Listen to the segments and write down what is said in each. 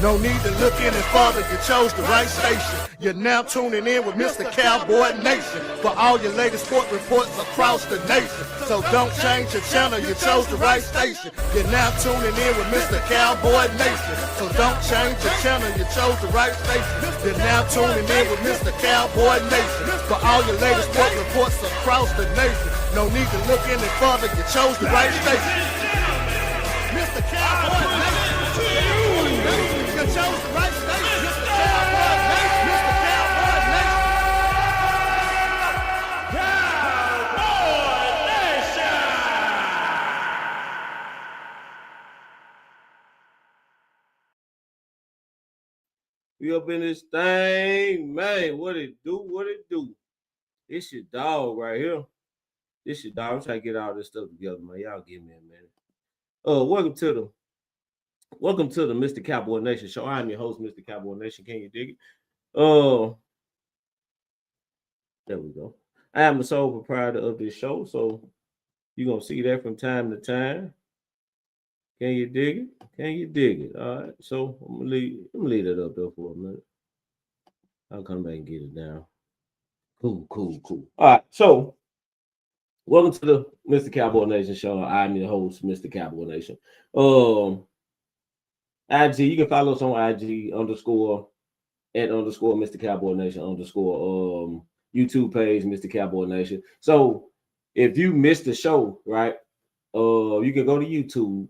No need to look any further, you chose the right station. You're now tuning in with Mr. Cowboy Nation for all your latest sport reports across the nation. So don't change your channel, you chose the right station. You're now tuning in with Mr. Cowboy Nation. So don't change your channel, you chose the right station. You're now tuning in with Mr. Cowboy Nation for all your latest sport reports across the nation. No need to look any further, you chose the right station. Mr. Cowboy Nation. You chose the right station. Mr. Cowboy Nation. Mr. Cowboy Nation. Cowboy Nation. We up in this thing, man. What it do? What it do? This your dog right here. This your dog. I'm trying to get all this stuff together, man. Y'all give me a minute. Welcome to the Mr. Cowboy Nation show. I'm your host, Mr. Cowboy Nation. Can you dig it? There we go. I am the sole proprietor of this show, so you're gonna see that from time to time. Can you dig it? Can you dig it? All right. So I'm gonna leave that up there for a minute. I'll come back and get it down. Cool. All right. So welcome to the Mr. Cowboy Nation show. I'm your host, Mr. Cowboy Nation. IG, you can follow us on IG _@ Mr. Cowboy Nation _ YouTube page, Mr. Cowboy Nation. So if you missed the show, right, you can go to YouTube,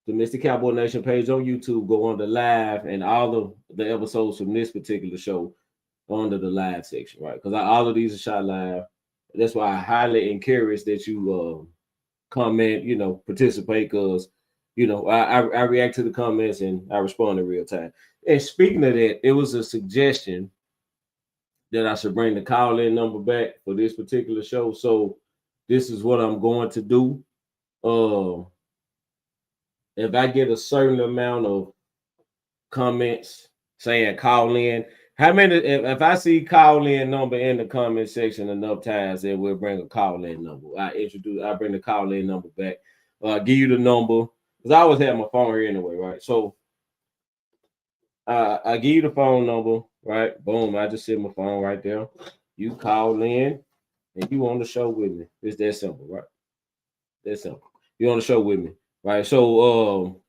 the Mr. Cowboy Nation page on YouTube, go on the live, and all of the episodes from this particular show under the live section, right? Because all of these are shot live. That's why I highly encourage that you comment, participate, because I react to the comments and I respond in real time. And speaking of that, it was a suggestion that I should bring the call-in number back for this particular show. So this is what I'm going to do. If I get a certain amount of comments saying call in, if I see call-in number in the comment section enough times, then we'll bring a call-in number. I bring the call-in number back. Give you the number, because I always have my phone here anyway, right? So I give you the phone number, right? Boom, I just set my phone right there. You call in and you on the show with me. It's that simple, right? That's simple. You on the show with me, right? So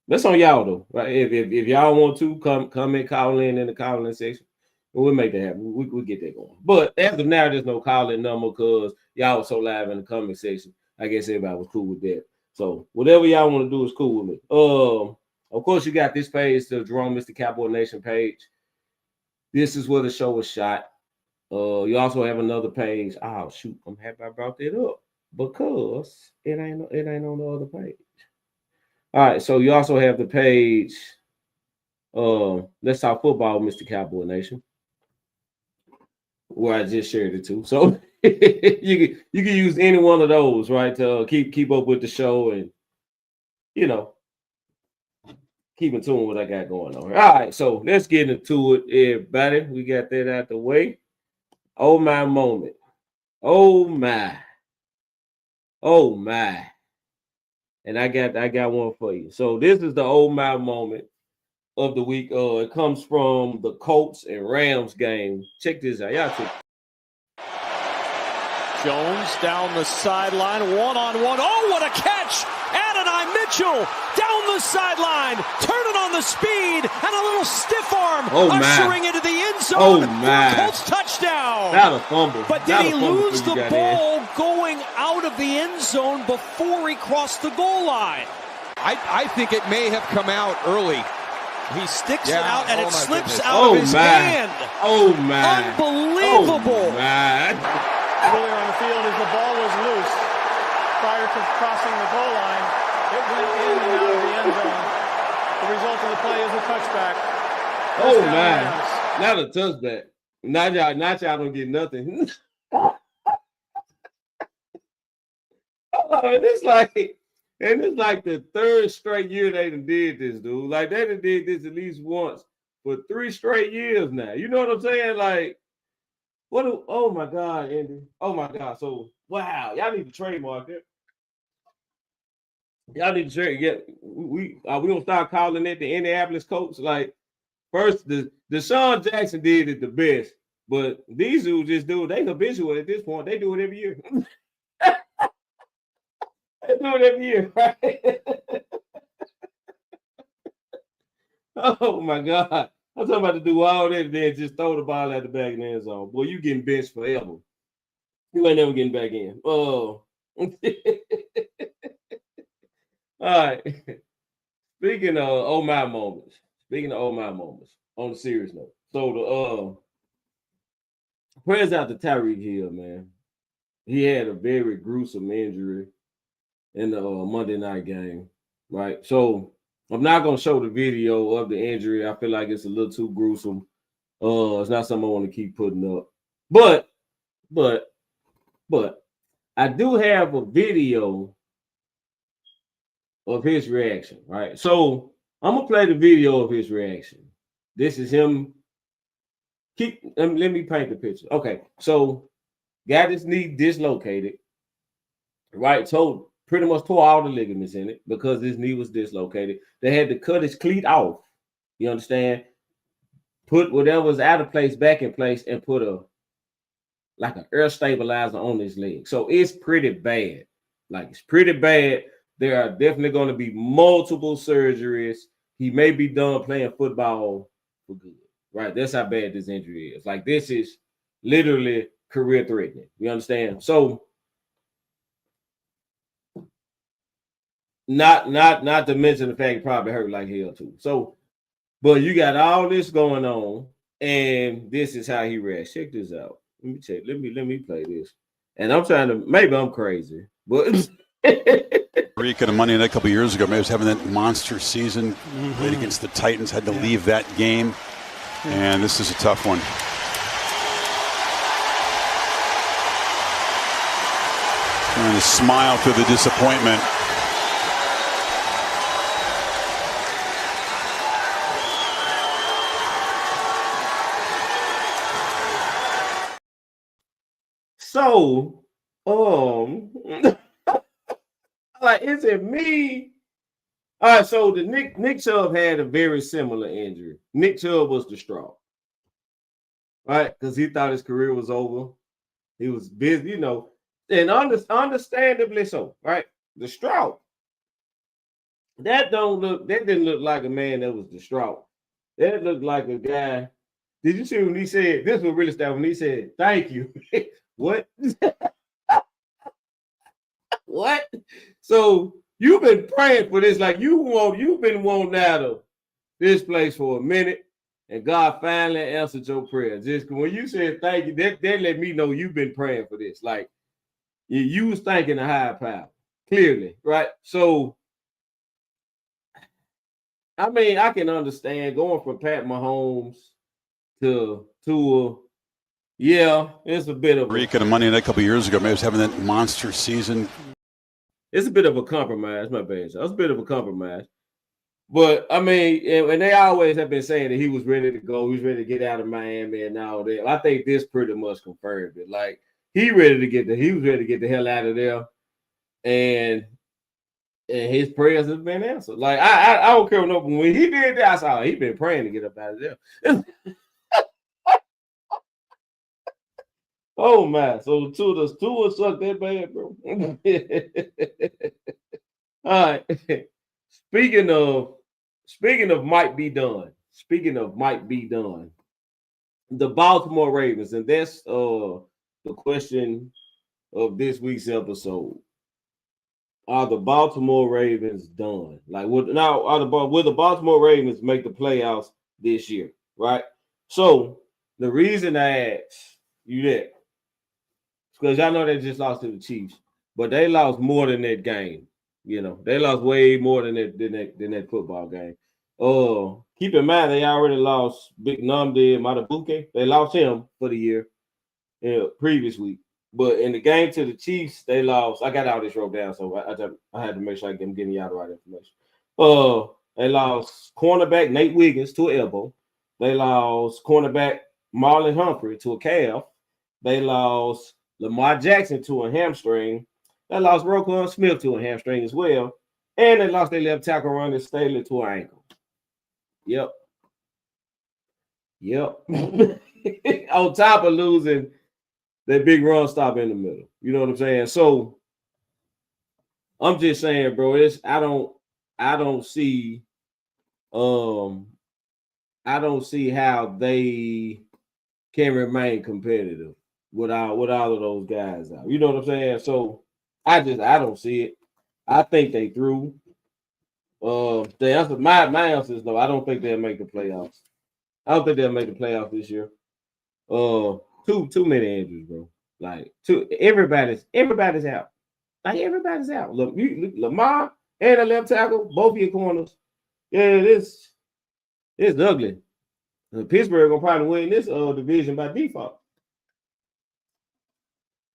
that's on y'all though, right? If y'all want to comment, call in the call-in section, we'll make that happen. We'll get that going. But as of now, there's no call-in number because y'all was so live in the comment section. I guess everybody was cool with that. So whatever y'all want to do is cool with me. Of course, you got this page, the Jerome Mr. Cowboy Nation page. This is where the show was shot. You also have another page. Oh shoot, I'm happy I brought that up because it ain't on the other page. All right, so you also have the page. Let's Talk Football, Mr. Cowboy Nation, where I just shared it to. So you can use any one of those, right, to keep up with the show and keep in tune with what I got going on. All right, so let's get into it, everybody. We got that out the way. Oh my moment. Oh my. And I got one for you. So this is the oh my moment of the week. It comes from the Colts and Rams game. Check this out. Y'all check. Jones down the sideline, one-on-one. Oh, what a catch! Adonai Mitchell down the sideline, turning on the speed, and a little stiff arm ushering into the end zone for a Colts touchdown. Not a fumble. But did he lose the ball going out of the end zone before he crossed the goal line? I think it may have come out early. He sticks it out, and it slips out of his hand. Oh, my. Unbelievable. Oh, my. Earlier on the field, as the ball was loose prior to crossing the goal line, it went in and out of the end zone. The result of the play is a touchback. Oh man, not a touchback. Not y'all don't get nothing. It's like the third straight year they done did this, dude. Like they done did this at least once for 3 straight years now. You know what I'm saying? Like. Oh my God, Andy. Oh my God. So wow, y'all need to trademark it. Y'all need to share. Yeah, we gonna start calling it the Indianapolis Colts. Like first, the Deshaun Jackson did it the best, but these dudes just do it. They habitual at this point. They do it every year. They do it every year, right? Oh my God. I'm talking about to do all that and then just throw the ball at the back of the end zone. Boy, you getting benched forever. You ain't never getting back in. Oh. All right. Speaking of oh my moments. On a serious note. So the prayers out to Tyreek Hill, man. He had a very gruesome injury in the Monday night game, right? So I'm not gonna show the video of the injury. I feel like it's a little too gruesome. It's not something I want to keep putting up. But I do have a video of his reaction, right? So I'm gonna play the video of his reaction. This is him. Let me paint the picture. Okay, so got his knee dislocated, right? So pretty much tore all the ligaments in it because his knee was dislocated. They had to cut his cleat off. You understand? Put whatever was out of place back in place and put an air stabilizer on his leg. So it's pretty bad. Like it's pretty bad. There are definitely going to be multiple surgeries. He may be done playing football for good. Right? That's how bad this injury is. Like this is literally career threatening. You understand? So not to mention the fact he probably hurt like hell too. So, but you got all this going on, and this is how he reacts. Check this out. Let me check. Let me play this. And I'm trying to. Maybe I'm crazy, but. Rica on Monday night a couple years ago, maybe was having that monster season. Played against the Titans, had to leave that game, and this is a tough one. Trying to smile through the disappointment. So, like, is it me? All right, so the Nick Chubb had a very similar injury. Nick Chubb was distraught, right? Because he thought his career was over. He was busy, you know, and understandably so, right? Distraught. That didn't look like a man that was distraught. That looked like a guy. Did you see when he said, this was really stuff when he said, thank you. What? What? So you've been praying for this, like you've been wanting out of this place for a minute, and God finally answered your prayer. Just when you said thank you, that let me know you've been praying for this. Like you was thanking a higher power, clearly, right? So I mean, I can understand going from Pat Mahomes to Tua. Yeah, it's a bit of Rica on Monday night a couple years ago, maybe was having that monster season. It's a bit of a compromise, my bad. So it's a bit of a compromise. But I mean, and they always have been saying that he was ready to go, he was ready to get out of Miami and all that. I think this pretty much confirmed it. Like he was ready to get the hell out of there. And his prayers have been answered. Like I don't care what when he did that, I saw he been praying to get up out of there. Oh man, so Tua sucked that bad, bro. All right. Speaking of might be done. The Baltimore Ravens, and that's the question of this week's episode. Are the Baltimore Ravens done? Like, will the Baltimore Ravens make the playoffs this year? Right. So the reason I asked you that, because y'all know they just lost to the Chiefs, but they lost more than that game. You know, they lost way more than that football game. Keep in mind they already lost Big Nnamdi Madubuike. They lost him for the year previous week. But in the game to the Chiefs, they lost. I got all this wrote down, so I had to make sure I'm getting y'all the right information. They lost cornerback Nate Wiggins to an elbow. They lost cornerback Marlon Humphrey to a calf. They lost Lamar Jackson to a hamstring. They lost Roquan Smith to a hamstring as well. And they lost their left tackle Ronnie Staley to an ankle. Yep. On top of losing that big run stop in the middle. You know what I'm saying? So I'm just saying, bro, I don't see how they can remain competitive with all of those guys out. You know what I'm saying? So I don't see it. I think they threw. The answer, my answer is no. I don't think they'll make the playoffs. I don't think they'll make the playoffs this year. Too many injuries, bro. Like everybody's out. Like everybody's out. Look, Lamar and the left tackle, both of your corners. Yeah, it's ugly. Pittsburgh gonna probably win this division by default.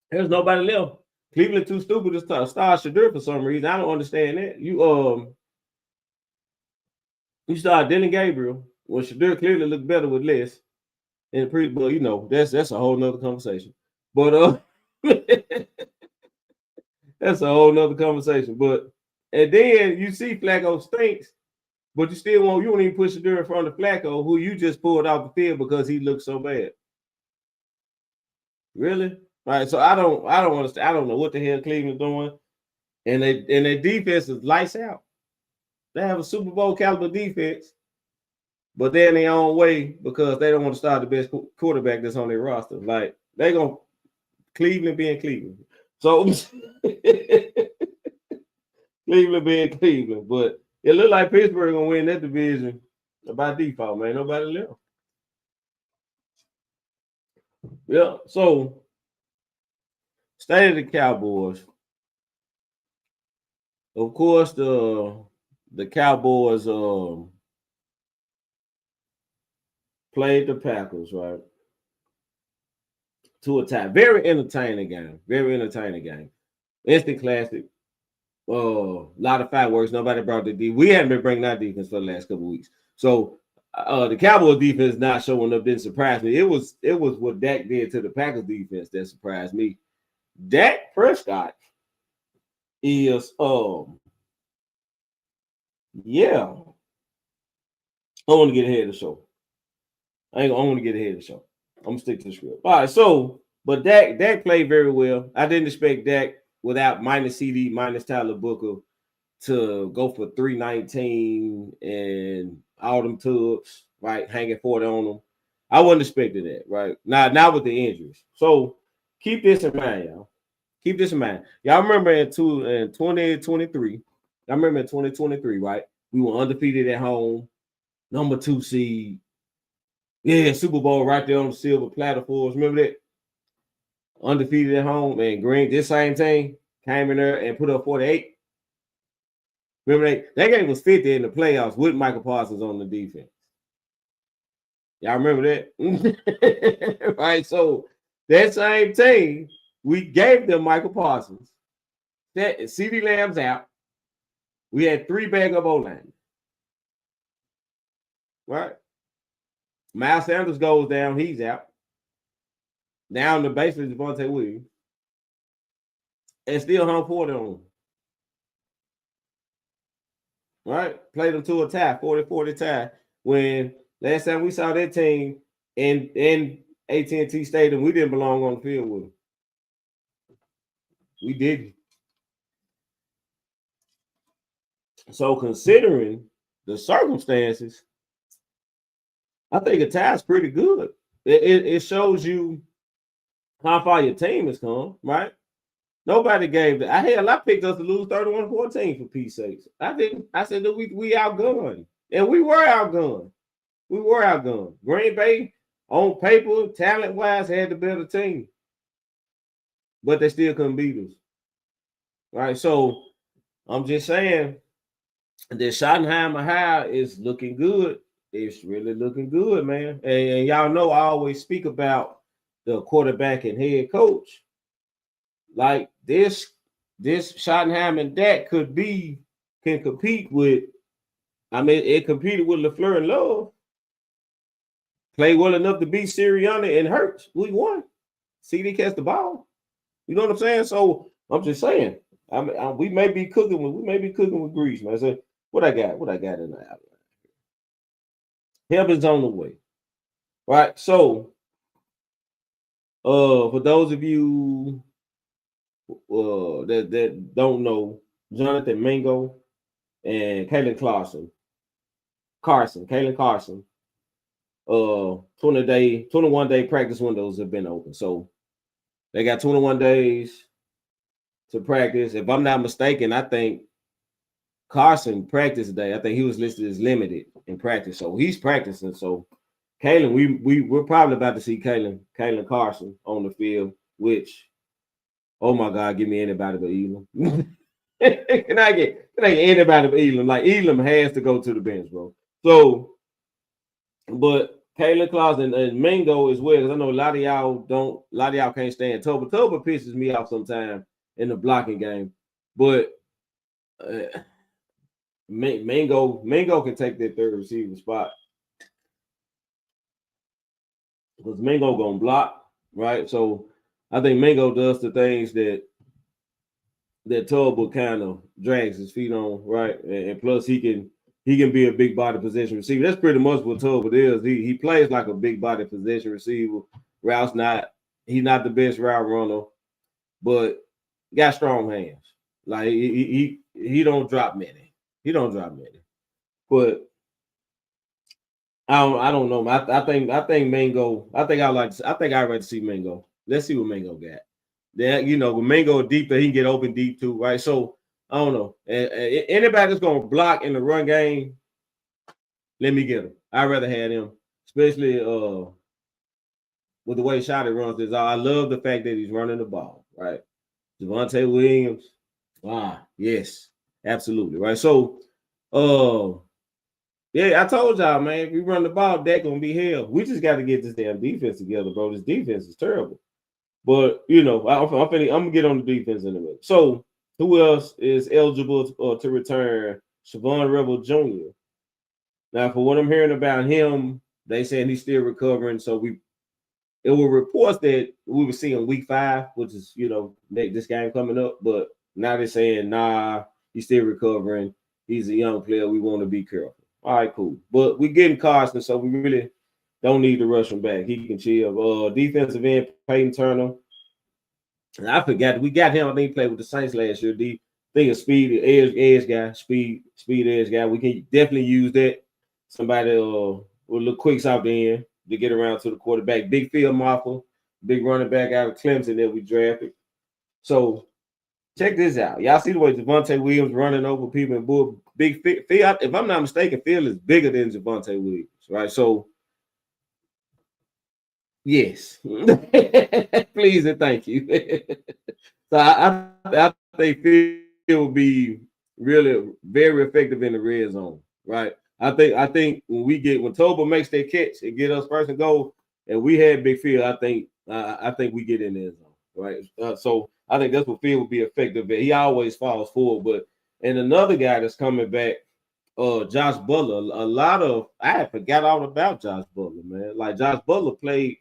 There's nobody left. Cleveland too stupid to start Shadur for some reason. I don't understand that. You start Dylan Gabriel when Shadur clearly looked better with less. And but you know, that's a whole nother conversation. But that's a whole nother conversation. But and then you see Flacco stinks, but you won't even push Shadur in front of Flacco, who you just pulled off the field because he looked so bad. Really? All right, so I don't understand. I don't know what the hell Cleveland's doing. And their defense is lights out. They have a Super Bowl caliber defense, but they're in their own way because they don't want to start the best quarterback that's on their roster. Like they're gonna Cleveland being Cleveland. So Cleveland being Cleveland, but it looked like Pittsburgh gonna win that division by default, man. Nobody left. Yeah, so state of the Cowboys. Of course, the Cowboys played the Packers, right? To a tie. Very entertaining game. Very entertaining game. Instant classic. A lot of fireworks. Nobody brought the defense. We haven't been bringing our defense for the last couple of weeks. So the Cowboys defense not showing up didn't surprise me. It was what Dak did to the Packers defense that surprised me. Dak Prescott is yeah. I want to get ahead of the show. I want to get ahead of the show. I'm gonna stick to the script. All right, so but Dak played very well. I didn't expect Dak without minus CD, minus Tyler Booker to go for 319 and all them tubs, right? Hanging 40 on them. I wasn't expecting that, right? Not with the injuries. So keep this in mind, y'all. Keep this in mind. Y'all remember in 2023. I remember in 2023, right? We were undefeated at home, number 2 seed. Yeah, Super Bowl right there on the silver platter for us. Remember that? Undefeated at home, and Green, this same team came in there and put up 48. Remember that game was 50 in the playoffs with Michael Parsons on the defense. Y'all remember that? Right, so that same team, we gave them Michael Parsons. That CeeDee Lamb's out. We had 3 backup O-line. Right? Miles Sanders goes down, he's out. Down to basically Devontae Williams. And still hung 40 on him. Right? Played them to a tie, 40-40 tie. When last time we saw that team in AT&T Stadium, we didn't belong on the field with them. We didn't. So considering the circumstances, I think a tie is pretty good. It shows you how far your team has come, right? Nobody gave that. I picked us to lose 31-14 for peace sakes. I didn't. I said that we outgunned. And we were outgunned. Green Bay, on paper, talent-wise, had the better team. But they still couldn't beat us. Right? So I'm just saying that Schottenheimer High is looking good. It's really looking good, man. And y'all know I always speak about the quarterback and head coach. Like this Schottenheimer and Dak can compete with. I mean, it competed with LaFleur and Love. Played well enough to beat Sirianni and Hurts. We won. CD catch the ball. You know what I'm saying? So I'm just saying. we may be cooking with grease, man. So what I got in the outline? Help is on the way. Right. So for those of you that don't know, Jonathan Mingo and Kalen Carson, 21 day practice windows have been open. So they got 21 days to practice. If I'm not mistaken, I think Carson practiced today. I think he was listed as limited in practice. So he's practicing. So Kalen, we're probably about to see Kalen Carson on the field, which, oh my God, give me anybody but Elam. Can I get anybody but Elam? Like, Elam has to go to the bench, bro. So, but Kalen Claus and Mingo as well, because I know a lot of y'all can't stand Toba. Toba pisses me off sometimes in the blocking game. But Mingo can take that third receiver spot. Because Mingo gonna block, right? So I think Mingo does the things that Tubba kind of drags his feet on, right? And plus he can be a big body possession receiver. That's pretty much what Tubba is. He plays like a big body possession receiver. He's not the best route runner, but got strong hands. Like he don't drop many. But I don't know. I think Mingo. I think I'd like to see Mingo. Let's see what Mingo got. Then with Mingo deep, that he can get open deep too, right? So I don't know. Anybody that's gonna block in the run game, let me get him. I'd rather have him, especially with the way Shotty runs this. I love the fact that he's running the ball, right? Javonte Williams. Yes, absolutely, right. So yeah, I told y'all, man, if we run the ball, that gonna be hell. We just got to get this damn defense together, bro. This defense is terrible. But I'm gonna get on the defense in a minute. So who else is eligible to return? Siobhan Rebel Jr. Now, for what I'm hearing about him, they saying he's still recovering. So it were reports that we were seeing week 5, which is this game coming up. But now they're saying he's still recovering. He's a young player. We want to be careful. All right, cool. But we're getting Carson, so we really don't need to rush him back. He can chill. Defensive end, Peyton Turner. And I forgot we got him. I think he played with the Saints last year. Think of speed, edge guy, speed edge guy. We can definitely use that. Somebody with a little quicks out the end to get around to the quarterback. Big field marker, big running back out of Clemson that we drafted. So check this out. Y'all see the way Javonte Williams running over people in bull. Big field. If I'm not mistaken, field is bigger than Javonte Williams, right? So yes, please and thank you. So I think field will be really very effective in the red zone, right? I think when Toba makes that catch and get us first and goal, and we had big field, I think we get in the end zone, right? So I think that's what field will be effective at. He always falls forward, and another guy that's coming back, Josh Butler. I forgot all about Josh Butler, man. Like, Josh Butler played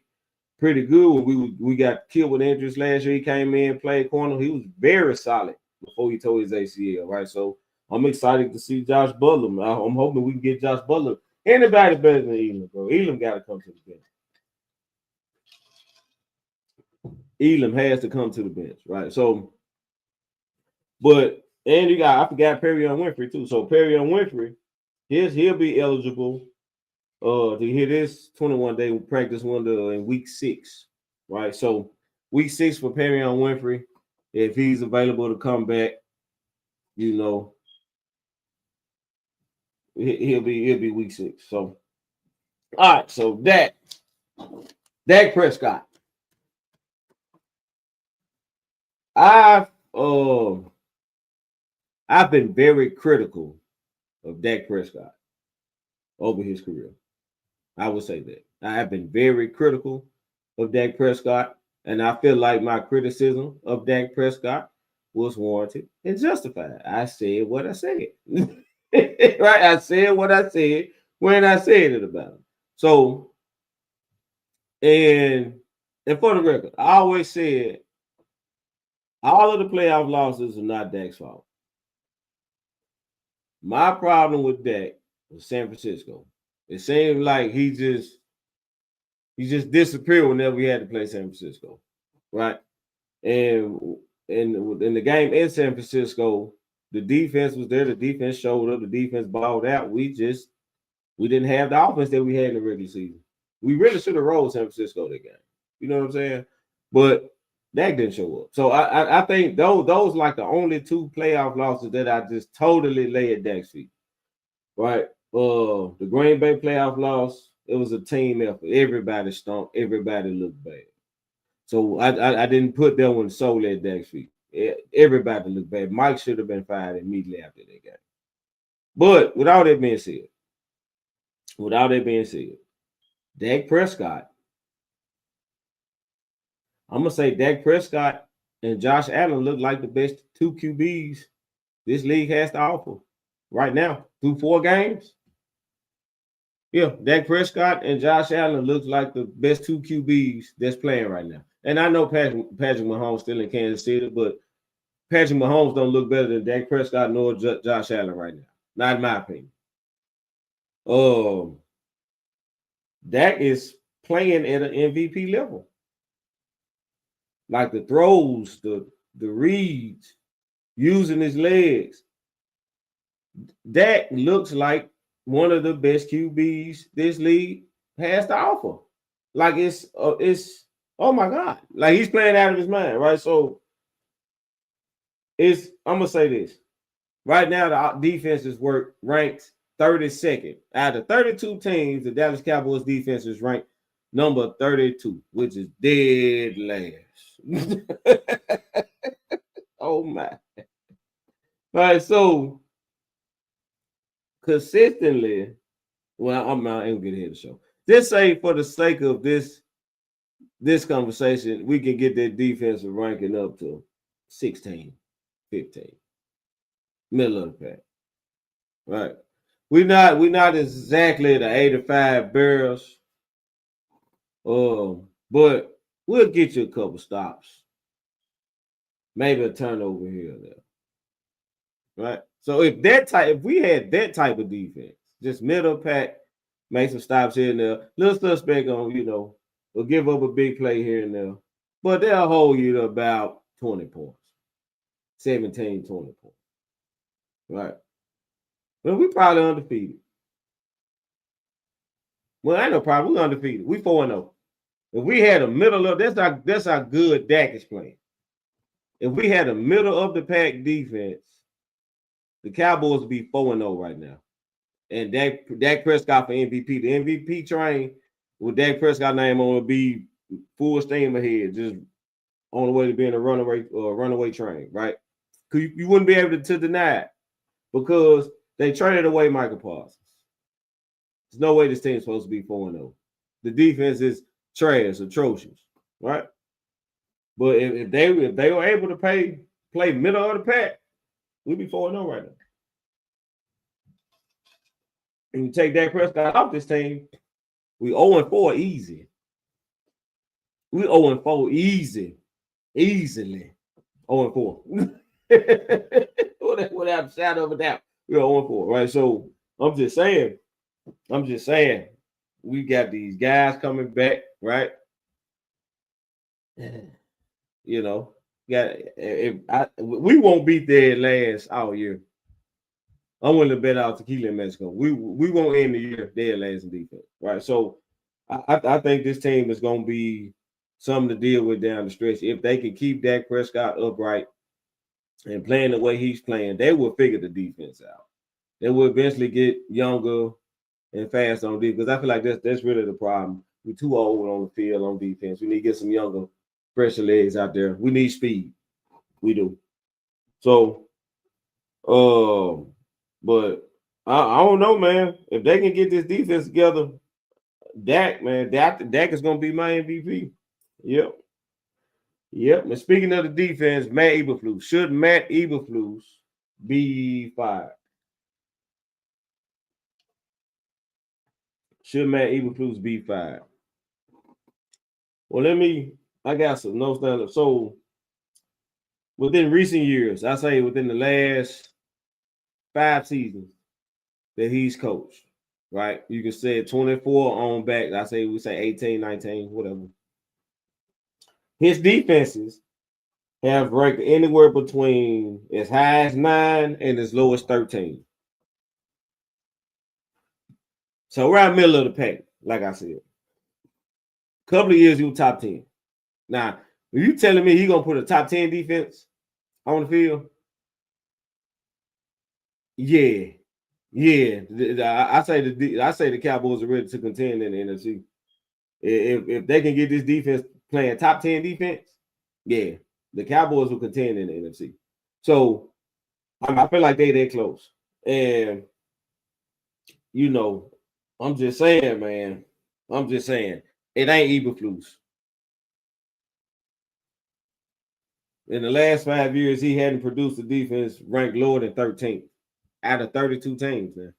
pretty good when we got killed with injuries last year. He came in, played corner. He was very solid before he tore his ACL, right? So I'm excited to see Josh Butler. I'm hoping we can get Josh Butler. Anybody better than Elam, bro. Elam got to come to the bench. Elam has to come to the bench, right? So, I forgot Perrion Winfrey too. So Perrion Winfrey, he'll be eligible to hit this 21-day practice window in week 6, right? So week 6 for Perrion Winfrey, if he's available to come back, he'll be week 6. So all right, so Dak Prescott. I've been very critical of Dak Prescott over his career. I would say that. I have been very critical of Dak Prescott, and I feel like my criticism of Dak Prescott was warranted and justified. I said what I said. Right? I said what I said when I said it about him. So, and for the record, I always said All of the playoff losses are not Dak's fault. My problem with Dak was San Francisco. It seemed like he just disappeared whenever we had to play San Francisco, right? And in the game in San Francisco, the defense was there. The defense showed up. The defense balled out. We didn't have the offense that we had in the regular season. We really should have rolled San Francisco that game. You know what I'm saying? But Dak didn't show up. So I think those like the only two playoff losses that I just totally lay at Dak's feet. Right? The Green Bay playoff loss, it was a team effort. Everybody stunk. Everybody looked bad. So I didn't put that one solely at Dak's feet. Everybody looked bad. Mike should have been fired immediately after that game. But with all that being said, Dak Prescott, I'm going to say Dak Prescott and Josh Allen look like the best two QBs this league has to offer right now through 4 games. Yeah, Dak Prescott and Josh Allen looks like the best two QBs that's playing right now. And I know Patrick Mahomes still in Kansas City, but Patrick Mahomes don't look better than Dak Prescott nor Josh Allen right now. Not in my opinion. Dak is playing at an MVP level. Like the throws, the reads, using his legs. Dak looks like one of the best QBs this league has to offer. Like it's oh my God. Like he's playing out of his mind, right? So I'm gonna say this. Right now, the defense is ranked 32nd. Out of 32 teams, the Dallas Cowboys defense is ranked number 32, which is dead last. Oh my. All right, so consistently, well, I'm not even gonna hit the show. Just say for the sake of this conversation, we can get that defensive ranking up to 16, 15. Middle of the pack. Right. We're not exactly the 85 Bears. But we'll get you a couple stops. Maybe a turnover here or there. Right. So if we had that type of defense, just middle pack, make some stops here and there, little suspect on, we'll give up a big play here and there. But they'll hold you to about 20 points. 17, 20 points. Right. Well, we probably undefeated. Well, I ain't no problem. We're undefeated. We 4-0. If we had a middle of that's how good Dak is playing. If we had a middle of the pack defense, the Cowboys would be 4-0 right now. And Dak Prescott for MVP. The MVP train with Dak Prescott name on will be full steam ahead, just on the way to being a runaway train, right? You wouldn't be able to deny it because they traded away Michael Parsons. There's no way this team's supposed to be 4-0. The defense is trash, atrocious, right? But if they were able to play middle of the pack, we'd be 4-0 right now. And you take Dak Prescott off this team, we 0-4 easy. We 0-4 easy. Easily. 0-4. Without a shadow of a doubt. We're 0-4, right? So I'm just saying, we got these guys coming back, right? We won't beat their last all year. I'm willing to bet out Tequila in Mexico. We won't end the year dead last in defense, right? So I think this team is going to be something to deal with down the stretch. If they can keep Dak Prescott upright and playing the way he's playing, they will figure the defense out. They will eventually get younger and fast on defense. Because I feel like that's really the problem. We're too old on the field on defense. We need to get some younger, fresher legs out there. We need speed. We do. So, but I don't know, man. If they can get this defense together, Dak is going to be my MVP. Yep. And speaking of the defense, Matt Eberflus. Should Matt Eberflus be fired? Should Matt Eberflus be fired? Well, I got some notes down. So within recent years, I say within the last 5 seasons that he's coached, right? You can say 24 on back. I say we say 18, 19, whatever. His defenses have ranked anywhere between as high as 9 and as low as 13. So around middle of the pack, like I said. A couple of years he was top 10. Now, are you telling me he's gonna put a top 10 defense on the field? Yeah. I say the Cowboys are ready to contend in the NFC. If they can get this defense playing top 10 defense, yeah, the Cowboys will contend in the NFC. So I feel like they're close. And you know, I'm just saying, man. I'm just saying, it ain't Eberflus. In the last 5 years, he hadn't produced a defense ranked lower than 13th out of 32 teams, man.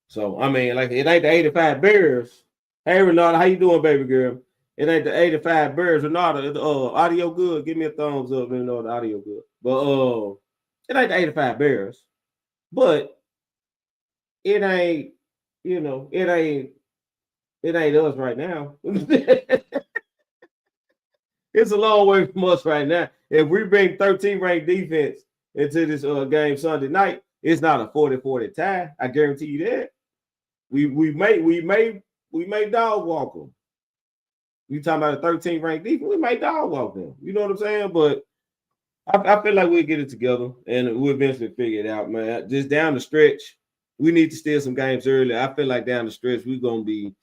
So, I mean, like, it ain't the 85 Bears. Hey, Renata, how you doing, baby girl? It ain't the 85 Bears. Renata, audio good? Give me a thumbs up and know the audio good. But it ain't the 85 Bears. But it ain't, you know, it ain't us right now. It's a long way from us right now. If we bring 13 ranked defense into this game Sunday night, it's not a 40-40 tie. I guarantee you that. We may dog walk them. You talking about a 13 ranked defense? We may dog walk them. You know what I'm saying? But I feel like we'll get it together and we'll eventually figure it out, man. Just down the stretch, we need to steal some games early. I feel like down the stretch, we're gonna be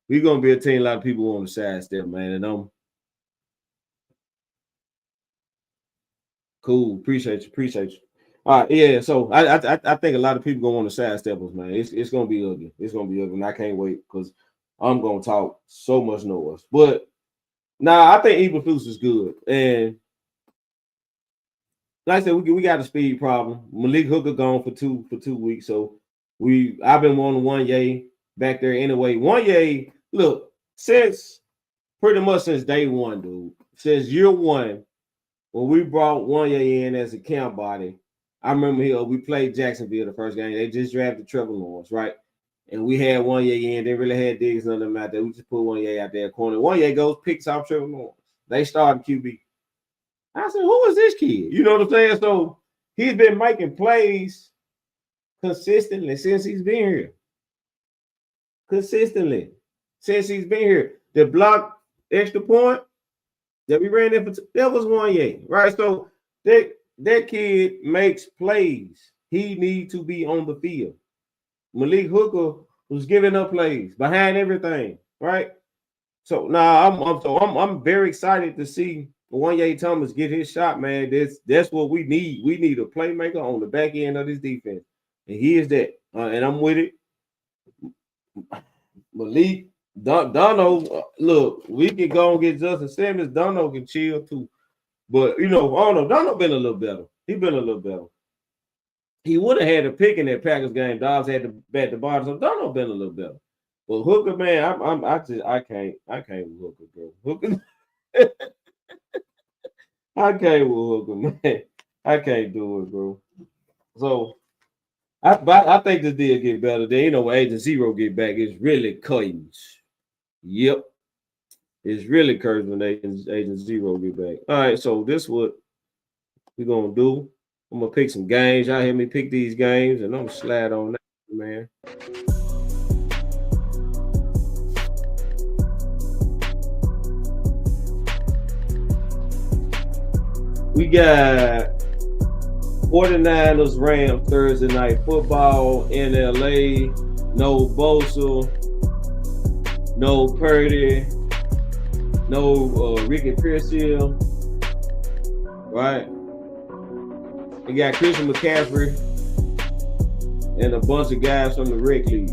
a team a lot of people want to sidestep, man. And cool. Appreciate you. All right, yeah. So I think a lot of people gonna want to sidestep us, man. It's gonna be ugly. It's gonna be ugly, and I can't wait because I'm gonna talk so much noise. But I think Eberflus is good, and like I said, we got a speed problem. Malik Hooker gone for two weeks, so I've been wanting Wanye back there anyway. Wanye, look, pretty much since day one, dude. Since year one, when we brought Wanye in as a camp body, I remember we played Jacksonville the first game. They just drafted Trevor Lawrence, right? And we had Wanye in. They really had Diggs under them out there. We just put Wanye out there corner. Wanye goes, picks off Trevor Lawrence. They started QB. I said, who is this kid? You know what I'm saying? So he's been making plays consistently since he's been here. Consistently since he's been here. The block extra point that we ran in for that was Wanye, right? So that kid makes plays. He needs to be on the field. Malik Hooker was giving up plays behind everything, right? So I'm very excited to see Wanye Thomas get his shot, man. That's what we need. We need a playmaker on the back end of this defense, and he is that. And I'm with it. Malik, Dono, look, we can go and get Justin Simmons. Dono can chill too, but you know, I don't know. Dono been a little better. He been a little better. He would have had a pick in that Packers game. Dobbs had to bat the bottom, so Dono been a little better. But Hooker, man, I can't with Hooker, bro. Hooker. I can't with Hooker, man. I can't do it, bro. So I think this deal get better. Then when Agent Zero get back, it's really curtains. Yep. It's really curtains when Agent Zero get back. All right, so this what we're gonna do. I'm gonna pick some games. Y'all hear me pick these games, and I'm gonna slide on that, man. We got 49ers Rams Thursday night football in LA. No Bosa, no Purdy, no Ricky Pearsall, right? We got Christian McCaffrey and a bunch of guys from the rec league.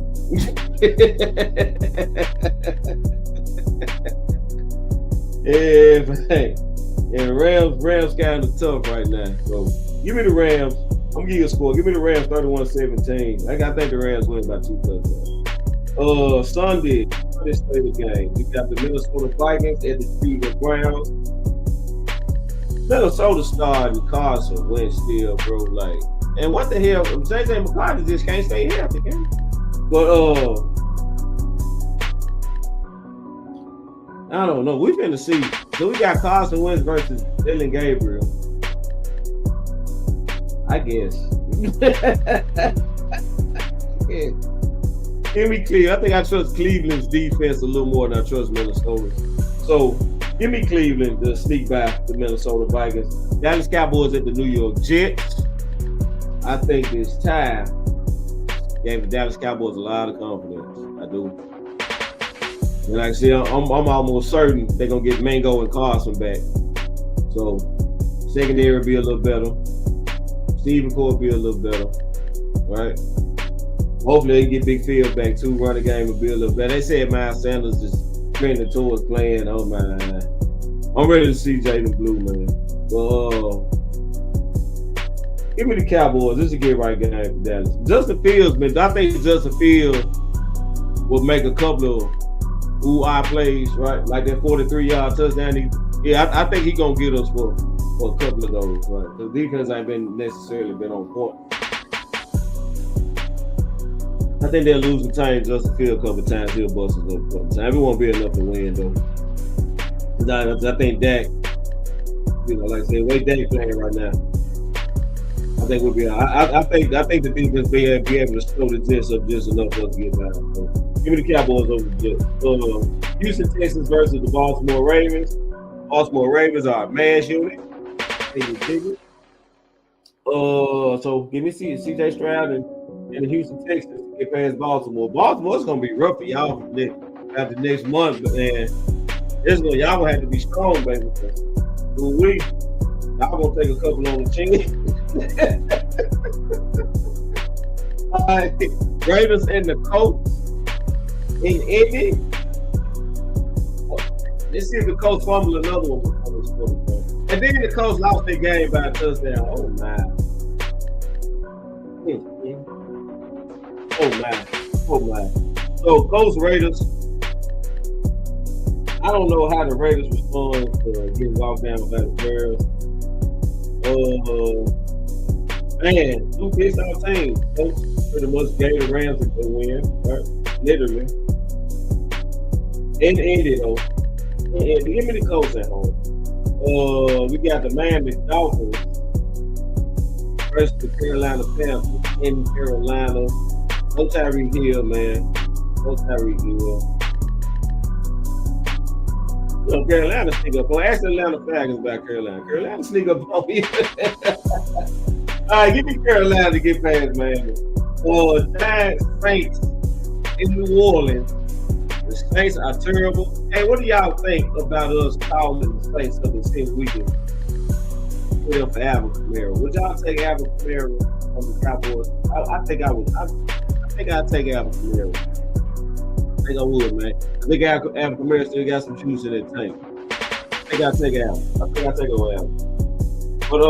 Yeah, man. And Rams kind of tough right now. So give me the Rams. I'm gonna give you a score. Give me the Rams 31-17. I think the Rams win by 2 touchdowns. Sunday state game. We got the Minnesota Vikings at the Cleveland Browns. Minnesota starting Carson Wentz still, bro. Like, and what the hell? J.J. McCarthy just can't stay healthy, can he? But I don't know. We've been to see. So we got Carson Wentz versus Dylan Gabriel. I guess. Yeah. Give me Cleveland. I think I trust Cleveland's defense a little more than I trust Minnesota. So give me Cleveland to sneak back the Minnesota Vikings. Dallas Cowboys at the New York Jets. I think it's time. Gave the Dallas Cowboys a lot of confidence. I do. And like I said, I'm almost certain they're gonna get Mango and Carson back. So secondary will be a little better. Stephen Core will be a little better. Right? Hopefully they can get Big Field back too. Run the game will be a little better. They said Miles Sanders is trending towards playing. Oh man. I'm ready to see Jaden Blue, man. Give me the Cowboys. This is a get right game for Dallas. Justin Fields, man. I think Justin Fields will make a couple of ooh-ah plays, right? Like that 43-yard touchdown. I think he's gonna get us for a couple of those, right? The defense ain't necessarily been on point. I think they'll lose the time Justin Fields a couple of times. He'll bust us up a couple of times. It won't be enough to win though. I think Dak, like I said, way Dak playing right now. I think we'll be. I think the defense be able to slow the Jets up just enough for us to get by. So give me the Cowboys over the Jets. Houston Texans versus the Baltimore Ravens. Baltimore Ravens are a mass unit. So give me C.J. Stroud and the Houston Texans to get past Baltimore. Baltimore's gonna be rough for y'all after next month, and y'all gonna have to be strong, baby. Y'all gonna take a couple on the chin. All right, Ravens and the Colts in Indy. Let's see if the Colts fumble another one. And then the Colts lost their game by a touchdown. Oh my. Oh my. So Colts Raiders. I don't know how the Raiders respond to getting walked down by the Bears. Man, two pissed off teams. Colts pretty much gave the Rams a win, right? Literally. In Indy though. Give me the Colts at home. We got the Miami Dolphins versus the Carolina Panthers in Carolina. No Tyreek Hill, man. No Tyreek Hill. Carolina sneak up on. Ask the Atlanta Falcons about Carolina. Carolina sneak up on me. All right, give me Carolina to get past Miami. Giants Saints in New Orleans. The Saints are terrible. Hey, what do y'all think about us calling the Saints up and seeing we can put up for Alvin Kamara? Would y'all take Alvin Kamara on the Cowboys? I think I would. I think I'd take Alvin Kamara. I think I would, man. I think Alvin Kamara still got some juice in that tank. I think I'd take Alvin. I think I'd take Alvin. But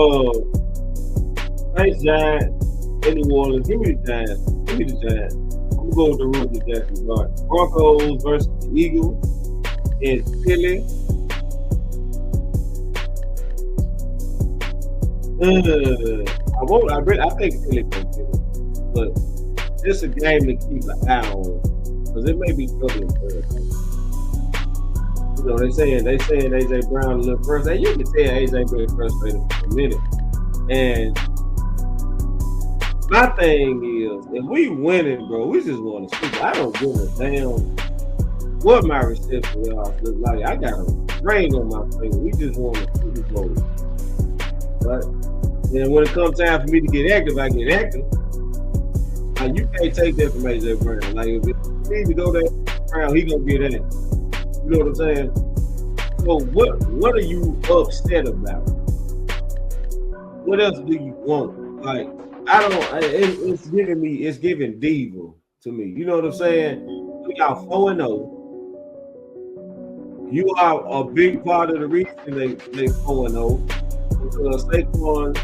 Saints, Giants, in New Orleans. Give me the Giants. Give me the Giants. I'm going to go with the rookie Jackson Gardner. Broncos versus the Eagles in Philly. I think Philly can get it. But it's a game to keep an eye on. Because it may be trouble in Thursday. They saying AJ Brown a little frustrated. You can tell AJ been frustrated for a minute. And my thing is, if we winning, bro, we just want to speak. I don't give a damn what my reception look like. I got a ring on my finger. We just want to Super Bowl. Right? And when it comes time for me to get active, I get active. Like, you can't take that from AJ Brown. Like, if he need to go that round, he gonna get that. You know what I'm saying? So what are you upset about? What else do you want? Like, it's giving diva to me. You know what I'm saying? We got 4-0. You are a big part of the reason they 4-0. Because Saquon,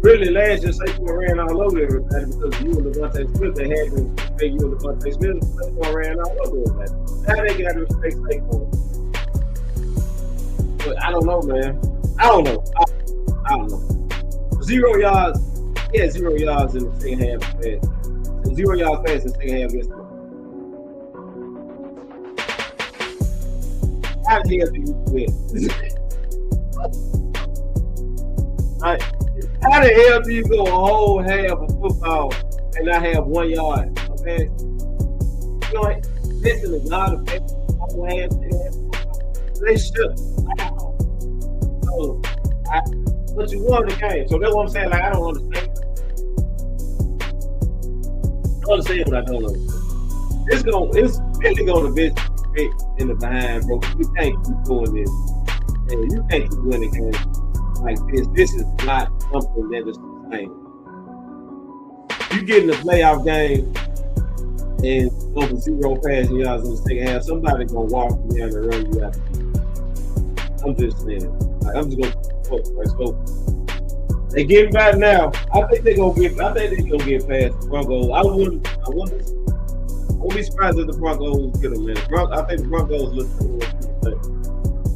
really last year, Saquon ran all over everybody because you and Devontae Smith, they had to pay you and Devontae Smith. Saquon ran all over everybody. Now they got to respect Saquon. But I don't know, man. I I don't know. I don't know. 0 yards. He had 0 yards in the second half pass. 0 yards pass in the second half against them. How the hell do you quit? Right. How the hell do you go a whole half of football and not have 1 yard of pass? You know, listen to God of pass, whole half, they should. Wow. So, but you won the game. So that's what I'm saying. Like, I don't understand. I don't understand what I don't understand. It's really gonna be in the behind, bro. You can't keep doing this. And you can't keep winning games like this. This is not something that is the same. You get in the playoff game and over 0 passing yards in the second half, somebody gonna walk you down and run you out. I'm just saying. Like, I'm just gonna put right. So they getting back now. I think they're gonna get past the Broncos. I won't be surprised if the Broncos get them, man. I think the Broncos look good.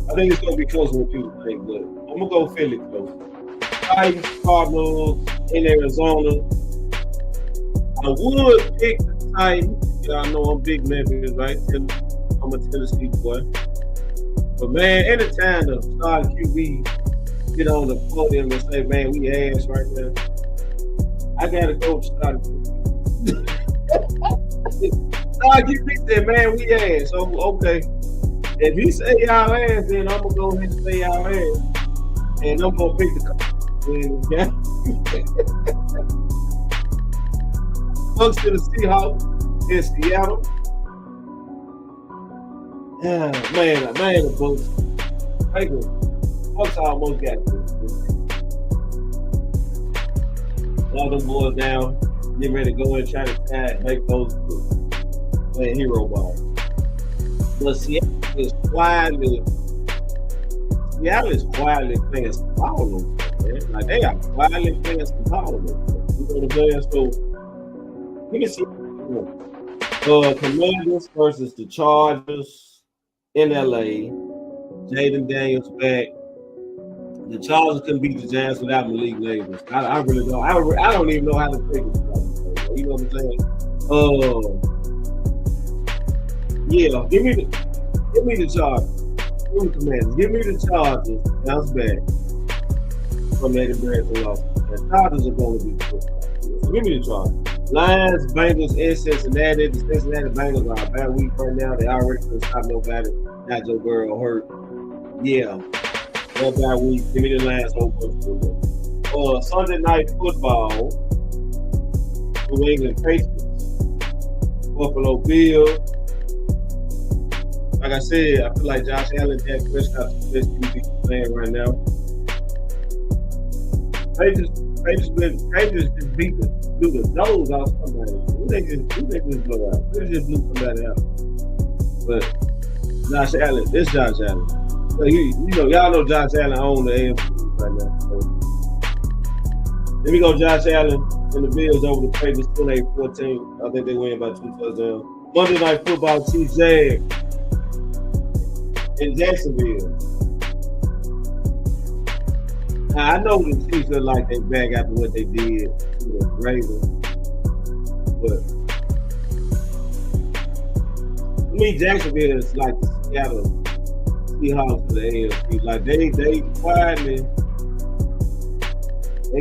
I think it's gonna be closer than people think, but I'm gonna go Philly close. Titans, Cardinals in Arizona. I would pick the Titans. Y'all know I'm big Memphis, right? I'm a Tennessee boy. But man, anytime the starting QB get on the podium and say, man, we ass right now, I gotta go to starting QB. Starting QB said, man, we ass. So okay. If he say y'all ass, then I'm gonna go ahead and say y'all ass. And I'm gonna pick the win this game. Bucks to the Seahawks in Seattle. Yeah, man, the Bucks almost got this. All them boys down, getting ready to go and try to make those playing hero ball. But Seattle is quietly playing some ball, man. Like they are quietly playing some ball. You know what I'm saying? So we can see Commanders versus the Chargers in LA. Jaden Daniels back. The Chargers couldn't beat the Giants without Malik Neighbors. I really don't. I don't even know how to pick it. You know what I'm saying? Yeah, give me the Chargers. Give me the Commanders. Give me the Chargers. Bounce back from that embarrassing loss. The Chargers are going to be good. So give me the Chargers. Lions, Bengals in Cincinnati. The Cincinnati Bengals are a bad week right now. They already couldn't stop nobody. Not Joe Burrow hurt. Yeah. That bad week. Give me the Lions over. Sunday night football. New England Patriots. Buffalo Bills. Like I said, I feel like Josh Allen, Dak Prescott's the best QB playing right now. Patriots just beat the nose off somebody. Who they just blow out? They just blew somebody out. But Josh Allen, this Josh Allen. So y'all know Josh Allen owns the AFC right now. So let me go Josh Allen and the Bills over the Patriots 28-14. I think they win by 2 touchdowns. Monday Night Football, Chiefs Jags in Jacksonville. Now, I know the Chiefs look like they back after what they did to the Ravens, but to me, Jacksonville is like the Seattle Seahawks of the AFC. Like they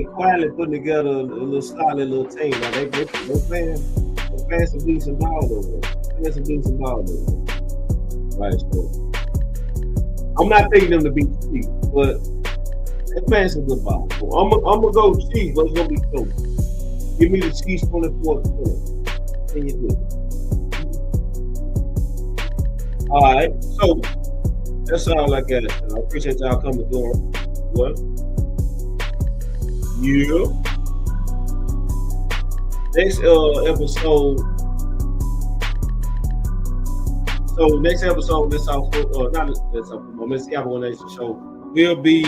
quietly putting together a little solid little team. Like they playing some decent ball over there. Right, so I'm not thinking them to beat the Chiefs, but they're playing some good ball. So I'm gonna go Chiefs, but it's gonna be close. Give me the Chiefs 24-20. Can you do it? All right, so that's all I got. I appreciate y'all coming through. What? Yeah. Next episode. So next episode, Miss Cwboynation show will be,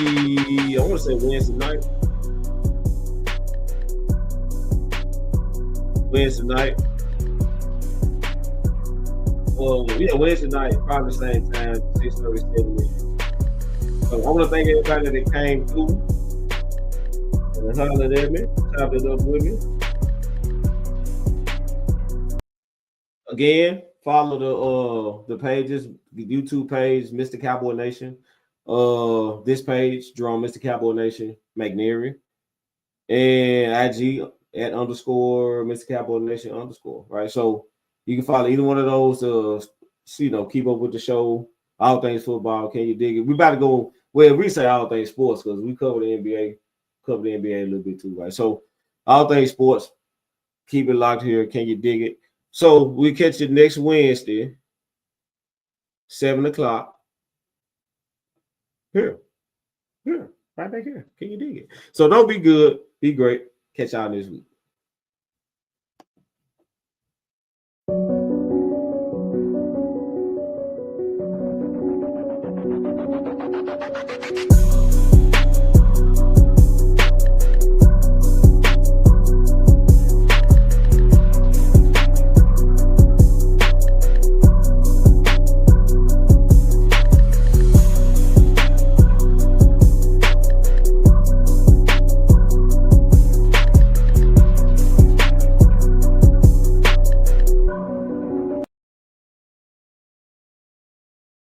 I want to say Wednesday night. Wednesday night, probably the same time, 6:37. So I want to thank everybody that came through and hollered at me, chopped it up with me. Again, follow the pages, the YouTube page, Mr. Cowboy Nation. This page, drawn Mr. Cowboy Nation McNary, and IG at _ Mr. Cowboy Nation _ right. So you can follow either one of those. Keep up with the show. All things football. Can you dig it? We about to go. Well, we say all things sports because we cover the NBA, a little bit too, right? So all things sports. Keep it locked here. Can you dig it? So we catch you next Wednesday, 7 o'clock. Here, right back here. Can you dig it? So don't be good. Be great. Catch y'all this week.